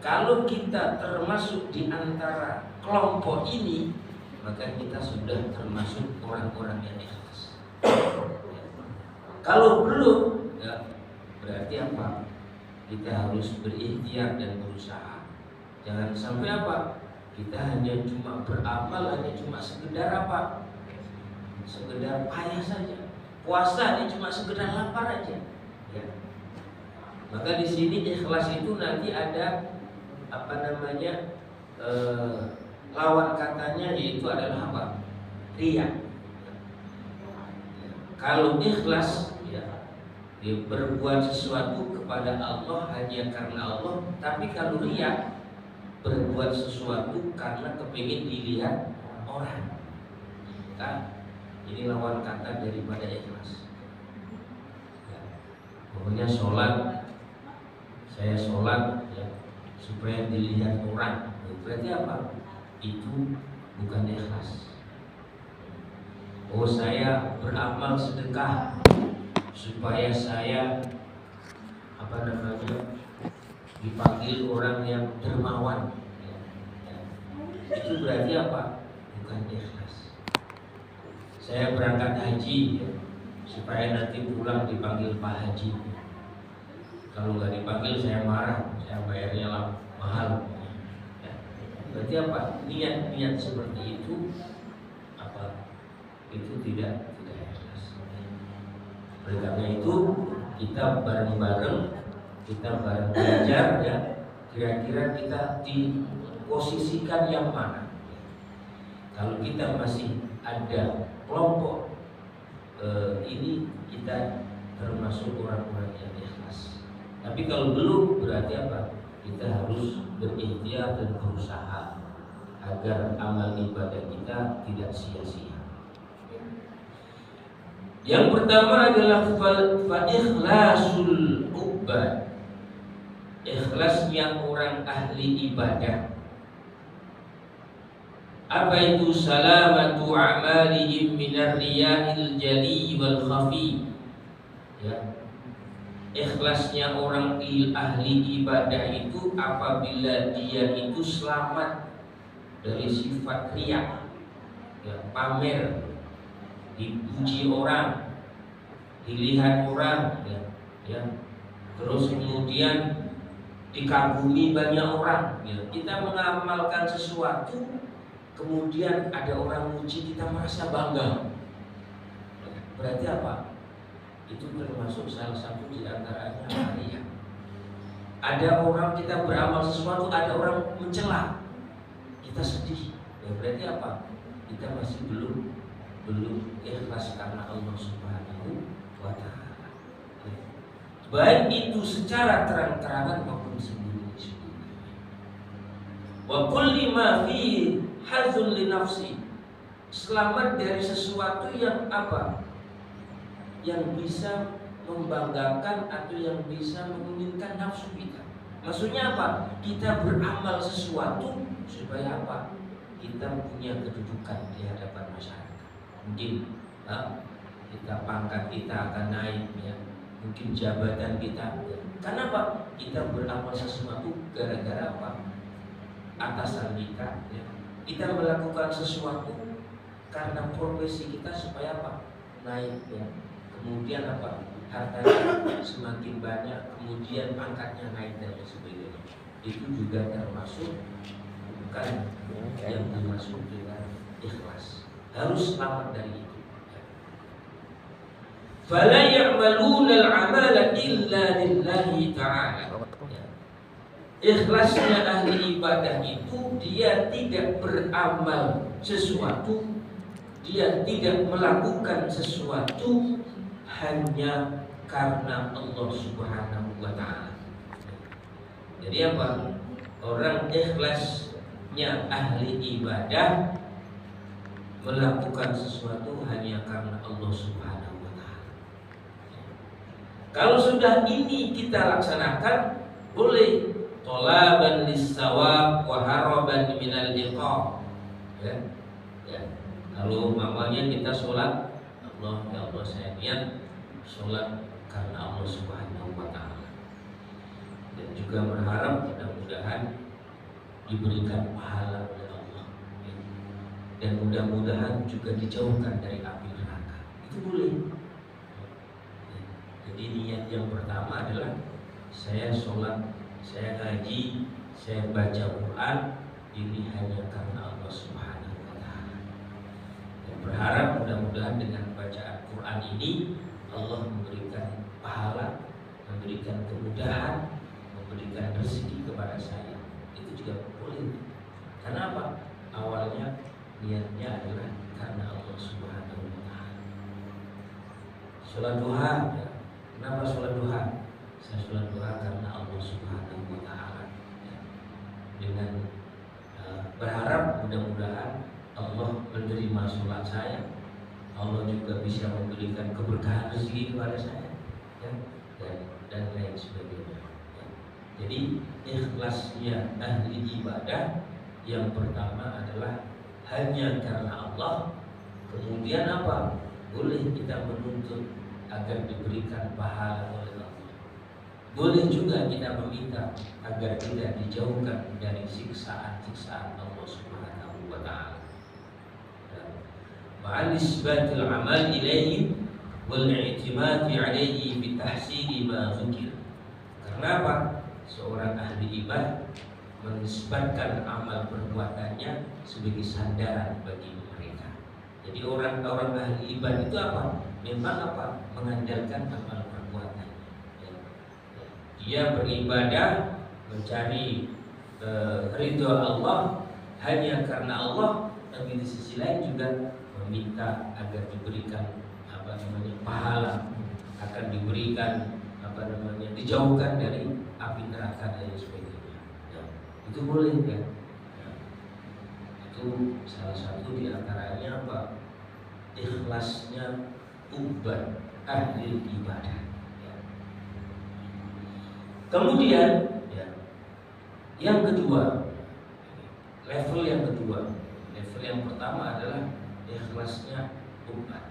Kalau kita termasuk di antara kelompok ini, maka kita sudah termasuk orang-orang yang ikhlas. Kalau belum, ya, berarti apa? Kita harus berikhtiar dan berusaha. Jangan sampai apa? Kita hanya cuma beramal, hanya cuma sekedar apa? Sekedar payah saja. Puasa ini cuma sekedar lapar aja. Ya. Maka di sini ikhlas itu nanti ada apa namanya? Lawan katanya yaitu adalah apa? Riya. Kalau ikhlas, ya, dia berbuat sesuatu kepada Allah hanya karena Allah. Tapi kalau riya, berbuat sesuatu karena kepingin dilihat orang. Nah, ini lawan kata daripada ikhlas. Ya. Pokoknya sholat, saya sholat ya, supaya dilihat orang. Berarti apa? Itu bukan ikhlas. Oh, saya beramal sedekah supaya saya apa namanya dipanggil orang yang dermawan. Ya. Ya. Itu berarti apa? Bukan ikhlas. Saya berangkat haji ya, supaya nanti pulang dipanggil Pak Haji. Kalau nggak dipanggil saya marah, saya bayarnya mahal. Ya. Berarti apa? Niat-niat seperti itu apa? Itu tidak ikhlas. Oleh karena itu kita bareng-bareng, kita bareng belajar ya. Kira-kira kita diposisikan yang mana? Kalau kita masih ada kelompok ini, kita termasuk orang-orang yang ikhlas. Tapi kalau belum, berarti apa? Kita harus berikhtiar dan berusaha agar amal ibadah kita tidak sia-sia. Yang pertama adalah fa-ikhlasul ubbad. Ikhlasnya orang ahli ibadah. Apa itu? Salamatu a'malihim minar riya'il jali wal khafi. Ya. Ikhlasnya orang ahli ibadah itu apabila dia itu selamat dari sifat riya, ya, pamer, dipuji orang, dilihat orang, ya, ya. Terus kemudian dikagumi banyak orang. Ya. Kita mengamalkan sesuatu, kemudian ada orang muji, kita merasa bangga. Berarti apa? Itu termasuk salah satu di antaranya riya. Ada orang kita beramal sesuatu, ada orang mencela, kita sedih. Ya, berarti apa? Kita masih belum ikhlas karena Allah Subhanahu wa ta'ala. Baik itu secara terang-terangan maupun sembunyi-sembunyi. Wa kulli ma fi hazun li nafsi. Selamat dari sesuatu yang apa? Yang bisa membanggakan atau yang bisa menginginkan nafsu kita. Maksudnya apa? Kita beramal sesuatu supaya apa? Kita punya kedudukan di hadapan masyarakat. Mungkin kita pangkat kita akan naik, ya. Mungkin jabatan kita. Karena apa? Kita beramal sesuatu gara-gara apa? Atasan kita, ya. Kita melakukan sesuatu karena profesi kita supaya apa? Naik, ya. Kemudian apa? Hartanya semakin banyak, kemudian pangkatnya naik dan sebagainya. Itu juga termasuk bukan yang termasuk dengan ikhlas. Harus selamat dari itu. Fala ya'maluna al-'amala illa lillahi ta'ala. Ikhlasnya ahli ibadah itu dia tidak beramal sesuatu, dia tidak melakukan sesuatu hanya karena Allah Subhanahu wa ta'ala. Jadi apa? Orang ikhlasnya ahli ibadah melakukan sesuatu hanya karena Allah Subhanahu wa ta'ala. Kalau sudah ini kita laksanakan, boleh tolaban lis-sawab wa haraban minal iqab. Ya. Ya. Kalau mamanya kita sholat, ya Allah saya niat sholat karena Allah Subhanahu wa ta'ala, dan juga berharap mudah-mudahan diberikan pahala oleh Allah, dan mudah-mudahan juga dijauhkan dari api neraka. Itu boleh. Jadi niat yang pertama adalah saya sholat, saya ngaji, saya baca Quran, ini hanya karena Allah Subhanahu wa Ta'ala. Dan berharap mudah-mudahan dengan bacaan Quran ini Allah memberikan pahala, memberikan kemudahan, memberikan rezeki kepada saya. Itu juga boleh. Karena apa? Awalnya niatnya adalah karena Allah Subhanahu wa Ta'ala. Sholat duha, ya. Kenapa sholat duha? Saya sholat duha karena Allah Subhanahu wa Ta'ala, ya. Dengan berharap mudah-mudahan Allah menerima sholat saya, Allah juga bisa memberikan keberkahan rezeki kepada saya, ya. Dan lain sebagainya, ya. Jadi ikhlasnya ahli ibadah yang pertama adalah hanya karena Allah. Kemudian apa? Boleh kita menuntut agar diberikan pahala oleh Allah. Boleh juga kita meminta agar tidak dijauhkan dari siksaan-siksaan Allah Subhanahu wa Ta'ala. Ma'al isbatil amal ilaihi wal i'timadi alaihi bi tahsili ma dzukir. Karena apa? Seorang ahli ibadah menisbatkan amal perbuatannya sebagai sandaran bagi mereka. Jadi orang-orang ahli ibadah itu apa? Memang apa? Mengandalkan amal perbuatan. Dia beribadah mencari ridho Allah hanya karena Allah, tapi di sisi lain juga meminta agar diberikan pahala, akan diberikan dijauhkan dari api neraka dan sebagainya. Ya, itu boleh kan? Ya. Itu salah satu di antaranya apa? Ikhlasnya ubat ahli ibadah. Kemudian ya, yang kedua, level yang kedua, level yang pertama adalah ikhlasnya umat.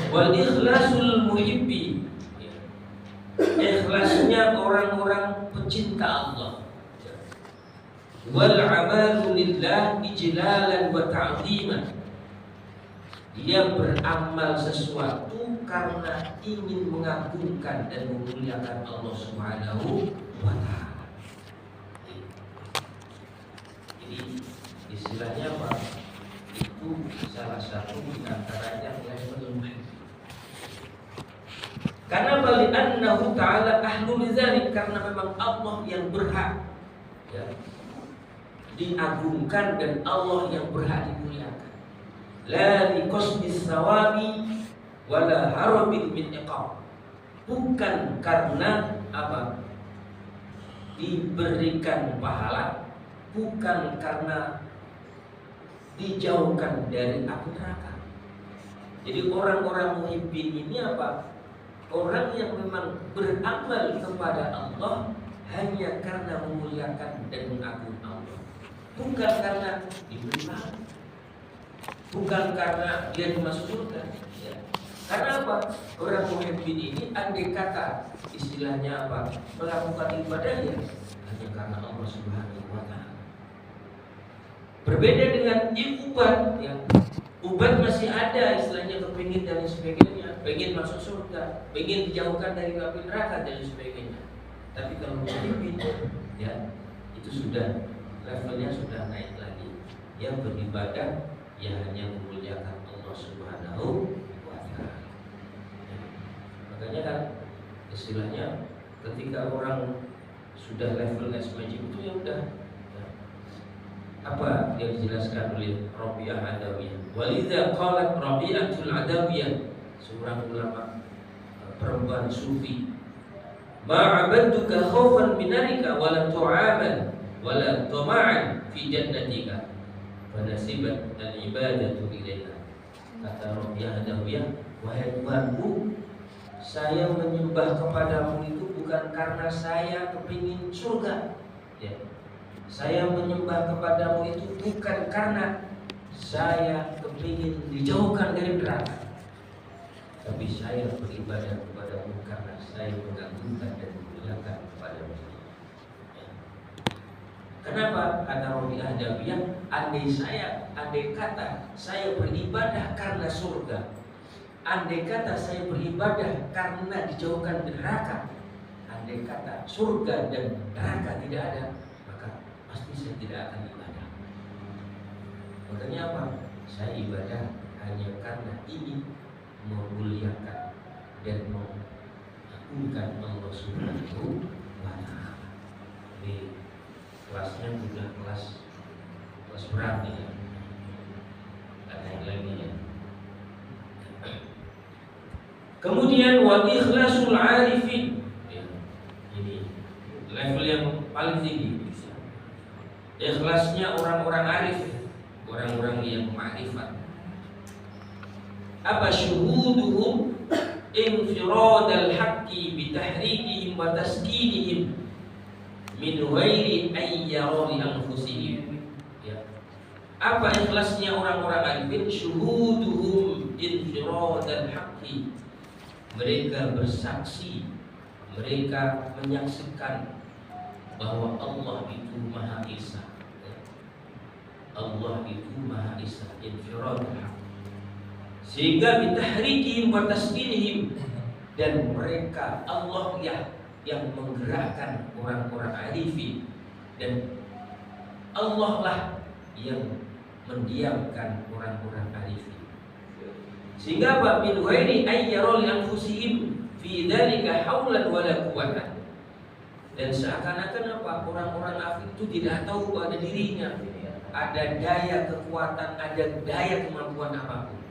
Wal ikhlasul muhibbi, ya. Ikhlasnya orang-orang pecinta Allah. Ya. Wal amalu lillah ijlalan wa ta'ziman. Dia beramal sesuatu karena ingin mengagungkan dan memuliakan Allah Subhanahu wa Ta'ala. Jadi istilahnya apa? Itu salah satu di antaranya level muhib. Karena bali'annahu ta'ala ahlul lidzalik, karena memang Allah yang berhak, ya, diagungkan dan Allah yang berhak dimuliakan. La liqasdis sawabi wala harabin min iqab. Bukan karena apa? Diberikan pahala, bukan karena dijauhkan dari api neraka. Jadi orang-orang muhibbin ini apa? Orang yang memang beramal kepada Allah hanya karena memuliakan dan mengagungkan Allah, bukan karena diberi pahala, bukan karena dia dimasuk surga, ya. Karena apa? Orang muhibbin ini andai kata istilahnya apa? Melakukan ibadahnya hanya karena Allah Subhanahu wa Ta'ala. Berbeda dengan ubat, ya. Ubat masih ada istilahnya kepingin dan sebagainya, pengen masuk surga, pengen dijauhkan dari api neraka dan sebagainya. Tapi kalau muhibbin, ya, itu sudah levelnya sudah naik lagi. Yang beribadah ya hanya memuliakan Allah Subhanahu wa Ta'ala. Makanya kan istilahnya ketika orang sudah levelnya semacam itu ya udah, ya. Apa yang dijelaskan oleh Rabi'ah Adawiyah? Walidha qalat Rabi'atul Adawiyah, seorang ulama perempuan sufi, ma'abadtuka khaufan minarika wala tu'aban wala tama'an fi jannatika fanasibat al-ibadatu ilaiha. Kata Rabi'ah Adawiyah, wahai Tuhanku, saya menyembah kepadamu itu bukan karena saya kepingin surga, ya. Saya menyembah kepadamu itu bukan karena saya kepingin dijauhkan dari neraka, tapi saya beribadah kepadamu karena saya mengagungkan dan memuliakan kepadamu. Kenapa? Kata Rabi'ah Adawiyah, andai kata saya beribadah karena surga, andai kata saya beribadah karena dijauhkan neraka, andai kata surga dan neraka tidak ada, maka pasti saya tidak akan ibadah. Makanya apa? Saya ibadah hanya karena ingin memuliakan dan mengagungkan Allah Subhanahu wa Ta'ala. Ini kelasnya sudah kelas berat ya. Ada yang lagi ya. Kemudian wa ikhlasul arifin. Ya, ini level yang paling tinggi. Ikhlasnya orang-orang arif, orang-orang yang ma'rifat. Apa syuhuduhum infiradal haqqi bitahrikihim wa taskinihim min ghairi ayyarari anfusihim. Ya. Apa ikhlasnya orang-orang arifin? Syuhuduhum infiradal haqqi. Mereka bersaksi, mereka menyaksikan bahwa Allah itu Maha Esa. Allah itu Maha Esa, infiradul haqq. Sehingga bitahrikihim wa taskinihim, dan mereka Allah yang menggerakkan orang-orang arifin, dan Allah lah yang mendiamkan orang-orang arifin. Sehingga apa? Min ghairi ayyarul anfusihim fi dzalika haulan wala quwwatan. Dan seakan-akan apa? Orang-orang arif itu tidak tahu pada dirinya ada daya kekuatan, ada daya kemampuan apapun.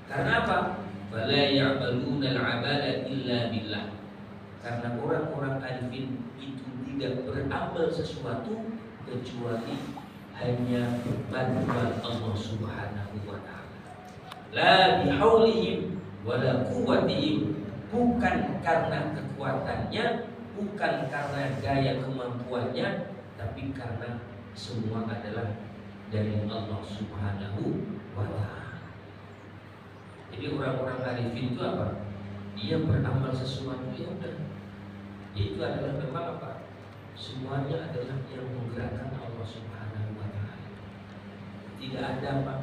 Karena apa? Fala ya'maluna al-'amala illa billah. Karena orang-orang arifin itu tidak beramal sesuatu kecuali hanya bantuan Allah Subhanahu wa Ta'ala. La bihaulihim wala quwwatihim, bukan karena kekuatannya, bukan karena daya kemampuannya, tapi karena semua adalah dari Allah Subhanahu wa Ta'ala. Jadi orang-orang arifin itu apa? Dia beramal sesuatu yang udah, itu adalah memang apa? Semuanya adalah yang menggerakkan Allah Subhanahu wa Ta'ala. Tidak ada apa?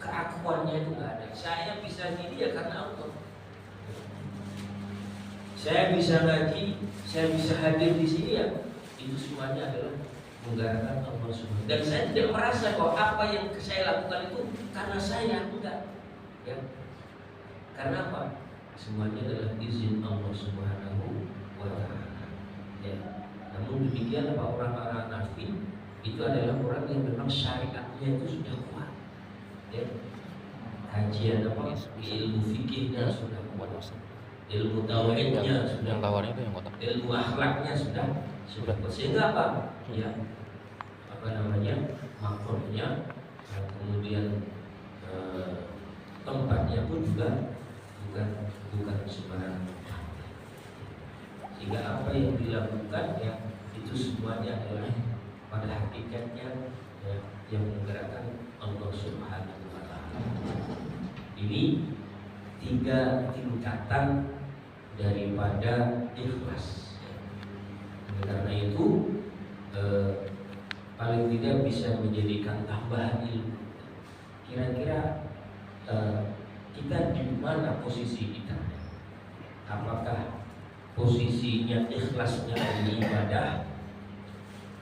Keakuannya itu nggak ada. Saya bisa gini ya karena Allah. Saya bisa ngaji, saya bisa hadir di sini ya, itu semuanya adalah menggerakkan Allah Subhanahu. Dan saya tidak merasa bahwa apa yang saya lakukan itu karena saya, enggak. Ya. Karena apa? Semuanya adalah izin Allah Subhanahu wa Ta'ala. Ya. Namun demikian apa, orang-orang arifin itu adalah orang yang memang syariatnya itu sudah kuat. Ya. Kajian apa? Ilmu fikihnya sudah kuat. Ilmu tauhidnya sudah kuat. Ilmu akhlaknya sudah kuat. Sehingga apa? Ya. Apa namanya? Makomnya, kemudian tempatnya pun juga bukan sembarangan. Sehingga apa yang dilakukan ya itu semuanya adalah pada hakikatnya ya, yang menggerakkan Allah Subhanahu wa Ta'ala. Ini 3 tingkatan daripada ikhlas. Karena itu paling tidak bisa menjadikan tambahan ilmu. Kira-kira kita di mana posisi kita? Apakah posisinya ikhlasnya di ibadah,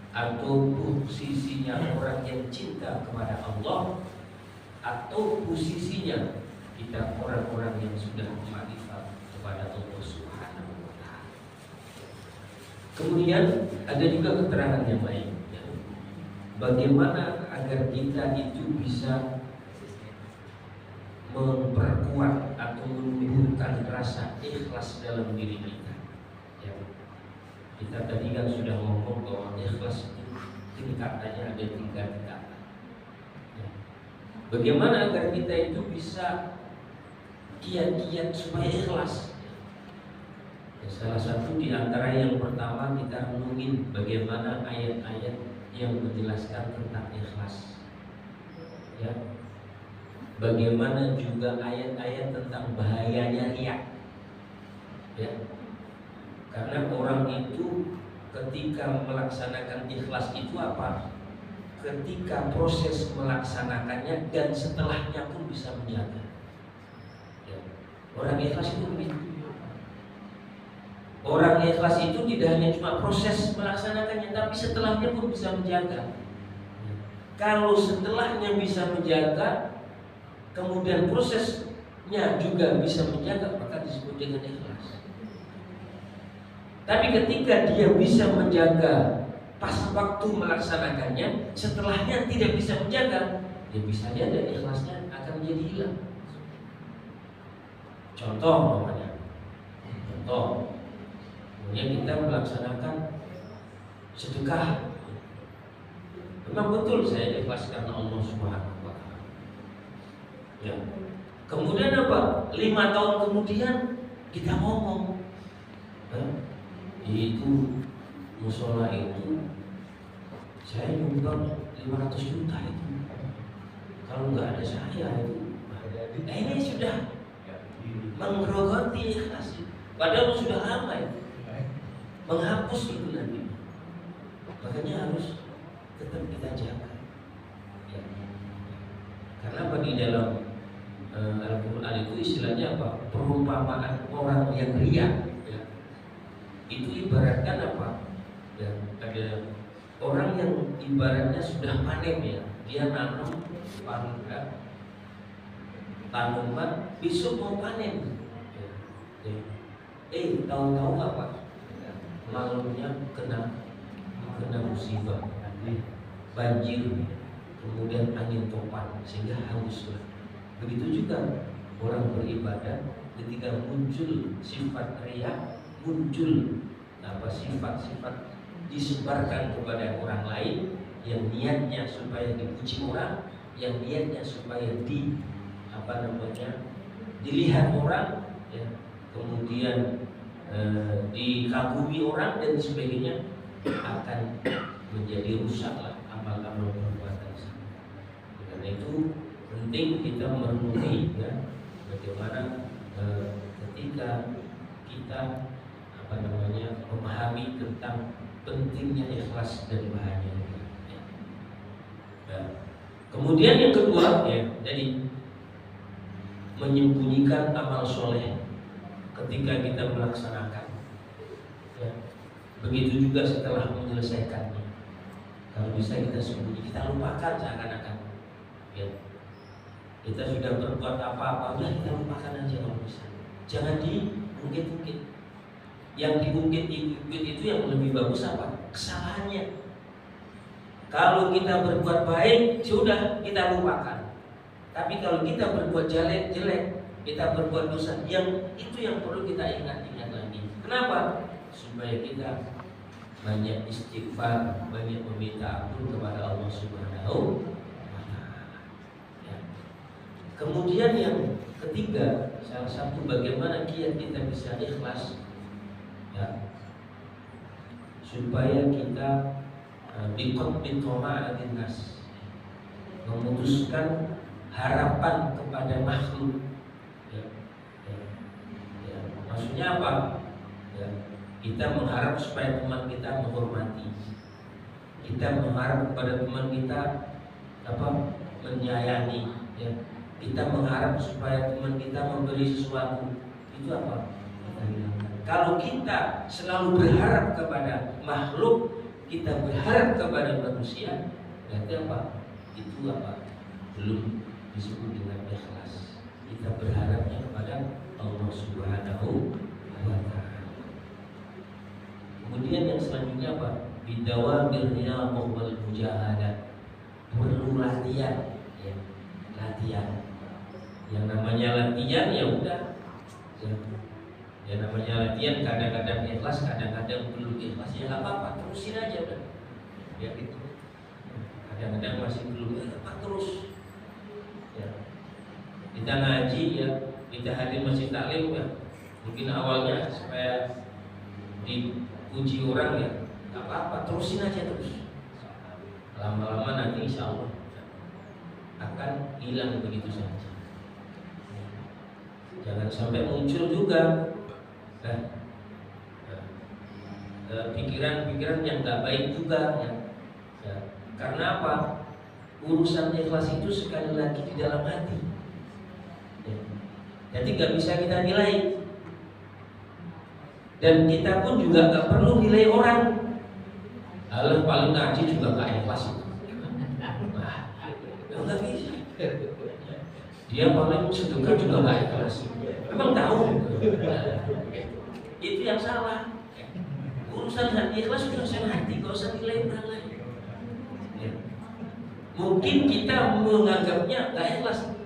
atau posisinya orang yang cinta kepada Allah, atau posisinya kita orang-orang yang sudah ma'rifat kepada Allah Subhanahu wa Ta'ala? Kemudian ada juga keterangan yang lain, ya. Bagaimana agar kita itu bisa memperkuat atau menumbuhkan rasa ikhlas dalam diri kita. Ya. Kita tadi kan sudah ngomong bahwa ikhlas itu tingkatannya ada 3 tingkatan. Ya. Bagaimana agar kita itu bisa kiat-kiat supaya ikhlas? Ya, salah satu di antara yang pertama kita renungin bagaimana ayat-ayat yang menjelaskan tentang ikhlas. Ya. Bagaimana juga ayat-ayat tentang bahayanya riya. Ya. Karena orang itu ketika melaksanakan ikhlas itu apa? Ketika proses melaksanakannya dan setelahnya pun bisa menjaga. Ya. Orang ikhlas itu begitu. Orang ikhlas itu tidak hanya cuma proses melaksanakannya, tapi setelahnya pun bisa menjaga. Kalau setelahnya bisa menjaga, kemudian prosesnya juga bisa menjaga, maka disebut dengan ikhlas. Tapi ketika dia bisa menjaga pas waktu melaksanakannya, setelahnya tidak bisa menjaga, ya bisa jadi ikhlasnya akan menjadi hilang. Contoh namanya, contoh, kemudian kita melaksanakan sedekah. Memang betul saya ikhlas karena Allah Subhanahu wa Ta'ala. Ya. Kemudian apa? 5 tahun kemudian kita ngomong, itu musola itu saya nyumbang 500 juta itu. Kalau nggak ada saya itu, ini sudah menggerogoti ikhlas. Padahal sudah lama itu menghapus itu nanti. Makanya harus tetap kita jaga. Ya. Karena bagi dalam Al-Quran itu istilahnya apa? Perumpamaan orang yang riya. Ya. Itu ibaratkan apa? Ya, ada orang yang ibaratnya sudah panen ya, dia nanam tanaman, besok mau panen. Ya. Tahu-tahu apa? Malamnya kena musibah, banjir, kemudian angin topan sehingga hanguslah. Begitu juga orang beribadah ketika muncul sifat riya, muncul sifat-sifat disebarkan kepada orang lain yang niatnya supaya dipuji orang, yang niatnya supaya dilihat orang, ya, kemudian dikagumi orang dan sebagainya, akan menjadi rusaklah amal-amal perbuatan. Karena itu penting kita merenungi ya, bagaimana ketika kita memahami tentang pentingnya ikhlas dan bahayanya. Ya. Kemudian yang kedua ya, jadi menyembunyikan amal soleh ketika kita melaksanakan. Ya. Begitu juga setelah menyelesaikannya. Kalau bisa kita sembunyi, kita lupakan seakan-akan. Ya. Kita sudah berbuat apa-apa, udah kita lupakan aja kalau bisa. Jangan diungkit-ungkit. Yang diungkit-ungkit itu yang lebih bagus apa? Kesalahannya. Kalau kita berbuat baik, sudah kita lupakan. Tapi kalau kita berbuat jelek, kita berbuat dosa, yang itu yang perlu kita ingat-ingat lagi. Kenapa? Supaya kita banyak istighfar, banyak meminta ampun kepada Allah Subhanahu wa Ta'ala. Ya. Kemudian yang ketiga, salah satu bagaimana kiat kita bisa ikhlas, ya, supaya kita biqat'in nas, memutuskan harapan kepada makhluk. Ya. Ya. Maksudnya apa? Ya. Kita mengharap supaya teman kita menghormati. Kita mengharap kepada teman kita menyayangi. Ya. Kita mengharap supaya teman kita memberi sesuatu. Itu apa? Kalau kita selalu berharap kepada makhluk, kita berharap kepada manusia, berarti apa? Itu apa? Belum disebut dengan ikhlas. Kita berharapnya kepada Allah Subhanahu wa Ta'ala. Kemudian yang selanjutnya apa? Bidawamil riyadhah wal mujahadah. Perlu latihan, ya. Latihan. Yang namanya latihan ya udah. Ya namanya latihan, kadang-kadang ikhlas, kadang-kadang belum ikhlas, ya nggak apa-apa, terusin aja udah. Ya gitu. Kadang-kadang masih belum, apa terus. Ya. Kita ngaji ya, kita hadir masjid taklim ya. Mungkin awalnya supaya dipuji orang ya, nggak apa-apa, terusin aja terus. Lama-lama nanti insya Allah akan hilang begitu saja. Jangan sampai muncul juga. pikiran-pikiran yang nggak baik juga ya. Ya. Karena apa? Urusan ikhlas itu sekali lagi di dalam hati ya. Jadi nggak bisa kita nilai. Dan kita pun juga nggak perlu nilai orang. Alah paling ngaji juga nggak ikhlas itu. Nah, nggak bisa. Dia paling sedekah juga nggak ikhlas. Memang tahu. Itu yang salah. Urusan hati ikhlas urusan hati, nggak usah nilai orang lain. Ya. Mungkin kita menganggapnya nggak ikhlas,